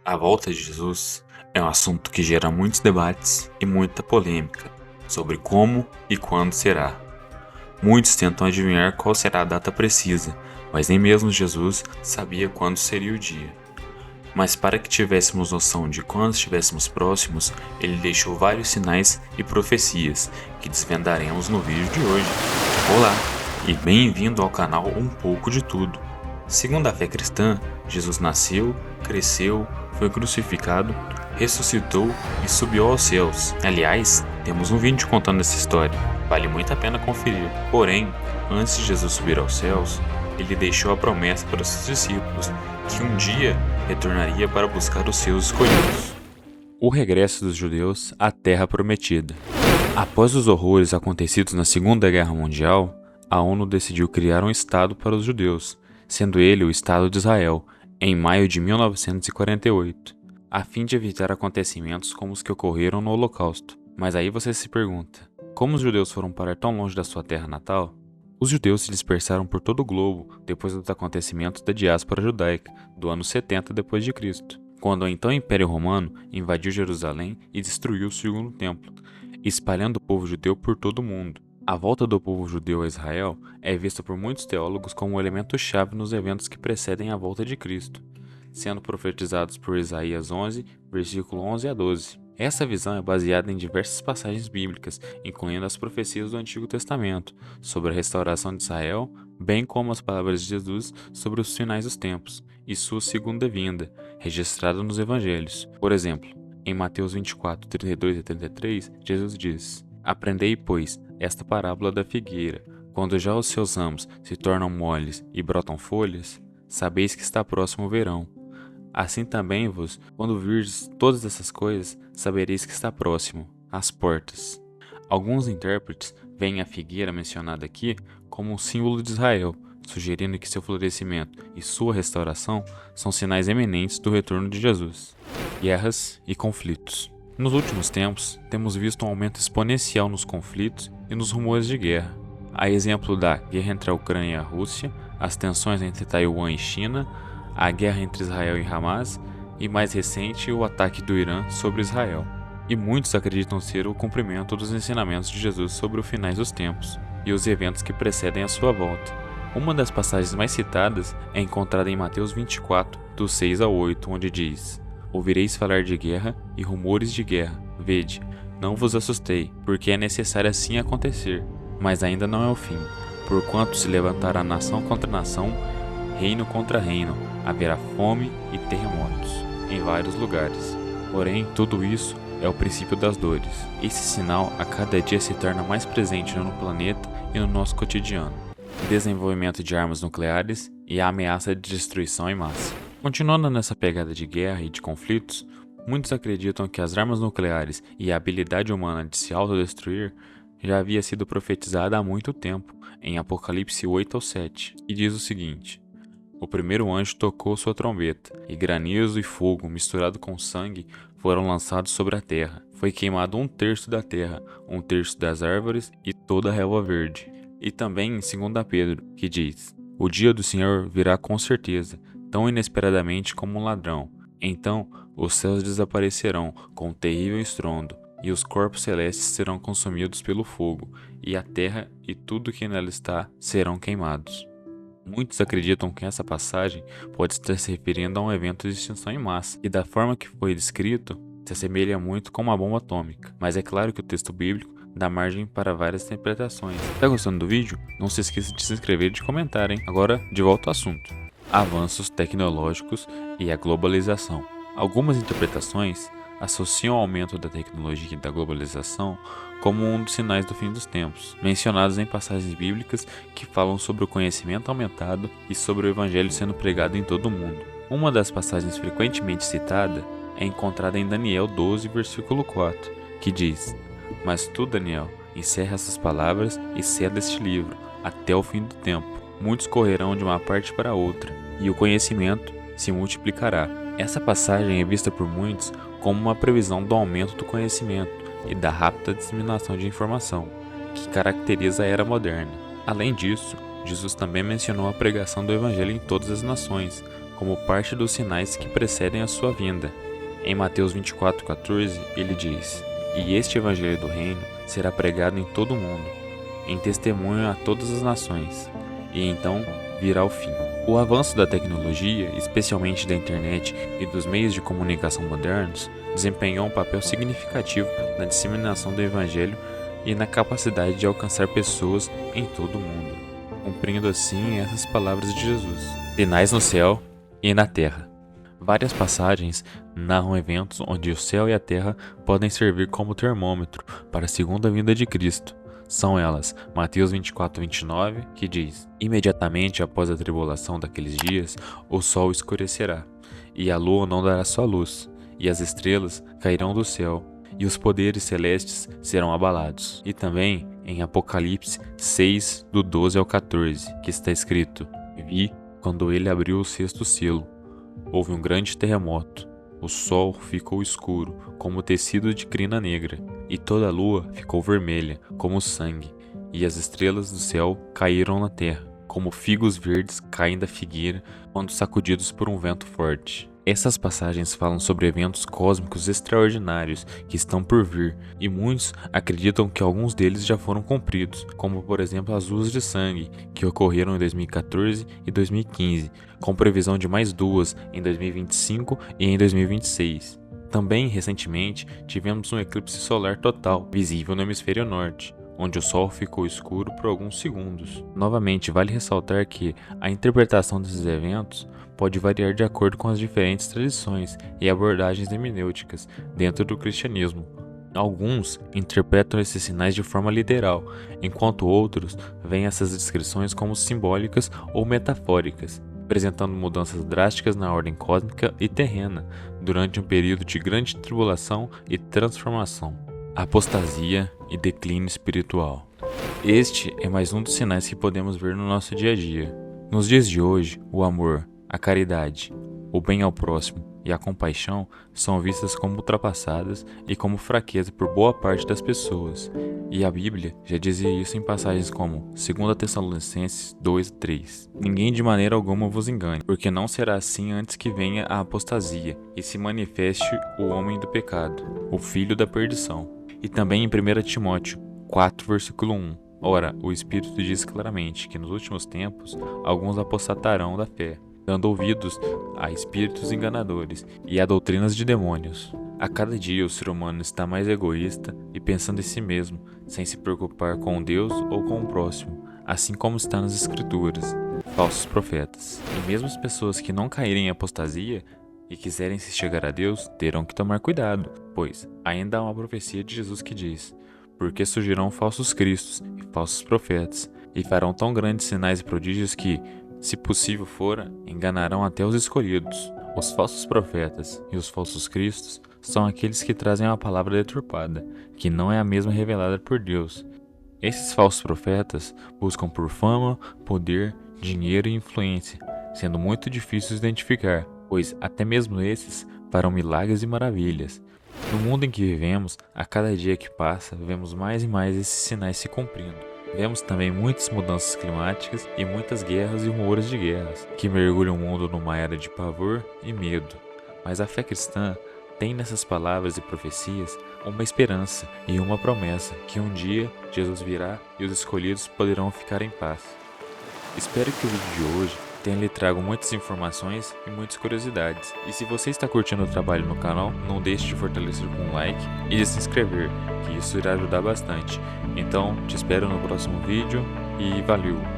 A volta de Jesus é um assunto que gera muitos debates e muita polêmica sobre como e quando será. Muitos tentam adivinhar qual será a data precisa, mas nem mesmo Jesus sabia quando seria o dia. Mas para que tivéssemos noção de quando estivéssemos próximos, ele deixou vários sinais e profecias que desvendaremos no vídeo de hoje. Olá e bem-vindo ao canal Um Pouco de Tudo. Segundo a fé cristã, Jesus nasceu, cresceu, foi crucificado, ressuscitou e subiu aos céus. Aliás, temos um vídeo contando essa história, vale muito a pena conferir. Porém, antes de Jesus subir aos céus, ele deixou a promessa para os seus discípulos que um dia retornaria para buscar os seus escolhidos. O regresso dos judeus à Terra Prometida. Após os horrores acontecidos na Segunda Guerra Mundial, a ONU decidiu criar um Estado para os judeus, sendo ele o Estado de Israel, em maio de 1948, a fim de evitar acontecimentos como os que ocorreram no Holocausto. Mas aí você se pergunta, como os judeus foram parar tão longe da sua terra natal? Os judeus se dispersaram por todo o globo depois dos acontecimentos da diáspora judaica, do ano 70 d.C., quando o então Império Romano invadiu Jerusalém e destruiu o Segundo Templo, espalhando o povo judeu por todo o mundo. A volta do povo judeu a Israel é vista por muitos teólogos como um elemento-chave nos eventos que precedem a volta de Cristo, sendo profetizados por Isaías 11, versículo 11 a 12. Essa visão é baseada em diversas passagens bíblicas, incluindo as profecias do Antigo Testamento, sobre a restauração de Israel, bem como as palavras de Jesus sobre os finais dos tempos e sua segunda vinda, registrada nos Evangelhos. Por exemplo, em Mateus 24, 32 e 33, Jesus diz: "Aprendei, pois, esta parábola da figueira. Quando já os seus ramos se tornam moles e brotam folhas, sabeis que está próximo o verão. Assim também vos, quando virdes todas essas coisas, sabereis que está próximo, às portas." Alguns intérpretes veem a figueira mencionada aqui como um símbolo de Israel, sugerindo que seu florescimento e sua restauração são sinais eminentes do retorno de Jesus. Guerras e conflitos. Nos últimos tempos, temos visto um aumento exponencial nos conflitos e nos rumores de guerra. A exemplo da guerra entre a Ucrânia e a Rússia, as tensões entre Taiwan e China, a guerra entre Israel e Hamas e, mais recente, o ataque do Irã sobre Israel. E muitos acreditam ser o cumprimento dos ensinamentos de Jesus sobre os finais dos tempos e os eventos que precedem a sua volta. Uma das passagens mais citadas é encontrada em Mateus 24, do 6 ao 8, onde diz: "Ouvireis falar de guerra e rumores de guerra. Vede, não vos assustei, porque é necessário assim acontecer, mas ainda não é o fim. Porquanto se levantará nação contra nação, reino contra reino, haverá fome e terremotos em vários lugares. Porém, tudo isso é o princípio das dores. Esse sinal a cada dia se torna mais presente no planeta e no nosso cotidiano. Desenvolvimento de armas nucleares e a ameaça de destruição em massa." Continuando nessa pegada de guerra e de conflitos, muitos acreditam que as armas nucleares e a habilidade humana de se autodestruir já havia sido profetizada há muito tempo, em Apocalipse 8 ao 7, e diz o seguinte: "O primeiro anjo tocou sua trombeta, e granizo e fogo misturado com sangue foram lançados sobre a terra. Foi queimado 1/3 da terra, 1/3 das árvores e toda a relva verde." E também em 2 Pedro, que diz: "O dia do Senhor virá com certeza, tão inesperadamente como um ladrão. Então os céus desaparecerão com um terrível estrondo, e os corpos celestes serão consumidos pelo fogo, e a terra e tudo que nela está serão queimados." Muitos acreditam que essa passagem pode estar se referindo a um evento de extinção em massa, e da forma que foi descrito, se assemelha muito com uma bomba atômica. Mas é claro que o texto bíblico dá margem para várias interpretações. Tá gostando do vídeo? Não se esqueça de se inscrever e de comentar, hein? Agora, de volta ao assunto. Avanços tecnológicos e a globalização. Algumas interpretações associam o aumento da tecnologia e da globalização como um dos sinais do fim dos tempos, mencionados em passagens bíblicas que falam sobre o conhecimento aumentado e sobre o evangelho sendo pregado em todo o mundo. Uma das passagens frequentemente citada é encontrada em Daniel 12, versículo 4, que diz: "Mas tu, Daniel, encerra essas palavras e sela este livro, até o fim do tempo. Muitos correrão de uma parte para outra, e o conhecimento se multiplicará." Essa passagem é vista por muitos como uma previsão do aumento do conhecimento e da rápida disseminação de informação, que caracteriza a era moderna. Além disso, Jesus também mencionou a pregação do Evangelho em todas as nações, como parte dos sinais que precedem a sua vinda. Em Mateus 24:14, ele diz: "E este evangelho do reino será pregado em todo o mundo, em testemunho a todas as nações, e então virá o fim." O avanço da tecnologia, especialmente da internet e dos meios de comunicação modernos, desempenhou um papel significativo na disseminação do evangelho e na capacidade de alcançar pessoas em todo o mundo, cumprindo assim essas palavras de Jesus: "Sinais no céu e na terra." Várias passagens narram eventos onde o céu e a terra podem servir como termômetro para a segunda vinda de Cristo. São elas Mateus 24:29, que diz: "Imediatamente após a tribulação daqueles dias, o sol escurecerá, e a lua não dará sua luz, e as estrelas cairão do céu, e os poderes celestes serão abalados." E também em Apocalipse 6, do 12 ao 14, que está escrito: "Vi quando ele abriu o sexto selo. Houve um grande terremoto. O sol ficou escuro, como tecido de crina negra, e toda a lua ficou vermelha, como sangue, e as estrelas do céu caíram na terra, como figos verdes caem da figueira quando sacudidos por um vento forte." Essas passagens falam sobre eventos cósmicos extraordinários que estão por vir, e muitos acreditam que alguns deles já foram cumpridos, como por exemplo as luzes de sangue, que ocorreram em 2014 e 2015, com previsão de mais duas em 2025 e em 2026. Também, recentemente, tivemos um eclipse solar total, visível no hemisfério norte, onde o sol ficou escuro por alguns segundos. Novamente, vale ressaltar que a interpretação desses eventos pode variar de acordo com as diferentes tradições e abordagens hermenêuticas dentro do cristianismo. Alguns interpretam esses sinais de forma literal, enquanto outros veem essas descrições como simbólicas ou metafóricas, apresentando mudanças drásticas na ordem cósmica e terrena durante um período de grande tribulação e transformação. Apostasia e declínio espiritual. Este é mais um dos sinais que podemos ver no nosso dia a dia. Nos dias de hoje, o amor, a caridade, o bem ao próximo e a compaixão são vistas como ultrapassadas e como fraqueza por boa parte das pessoas, e a Bíblia já dizia isso em passagens como 2 Tessalonicenses 2:3. "Ninguém de maneira alguma vos engane, porque não será assim antes que venha a apostasia e se manifeste o homem do pecado, o filho da perdição." E também em 1 Timóteo 4, versículo 1. "Ora, o Espírito diz claramente que nos últimos tempos alguns apostatarão da fé, dando ouvidos a espíritos enganadores e a doutrinas de demônios." A cada dia o ser humano está mais egoísta e pensando em si mesmo, sem se preocupar com Deus ou com o próximo, assim como está nas Escrituras. Falsos profetas. E mesmo as pessoas que não caírem em apostasia e quiserem se chegar a Deus, terão que tomar cuidado, pois ainda há uma profecia de Jesus que diz: "Porque surgirão falsos cristos e falsos profetas, e farão tão grandes sinais e prodígios que, se possível for, enganarão até os escolhidos." Os falsos profetas e os falsos cristos são aqueles que trazem uma palavra deturpada, que não é a mesma revelada por Deus. Esses falsos profetas buscam por fama, poder, dinheiro e influência, sendo muito difíceis de identificar, pois até mesmo esses farão milagres e maravilhas. No mundo em que vivemos, a cada dia que passa, vemos mais e mais esses sinais se cumprindo. Vemos também muitas mudanças climáticas e muitas guerras e rumores de guerras, que mergulham o mundo numa era de pavor e medo. Mas a fé cristã tem nessas palavras e profecias uma esperança e uma promessa que um dia Jesus virá e os escolhidos poderão ficar em paz. Espero que o vídeo de hoje tenha lhe trago muitas informações e muitas curiosidades. E se você está curtindo o trabalho no canal, não deixe de fortalecer com um like e de se inscrever, que isso irá ajudar bastante. Então, te espero no próximo vídeo e valeu!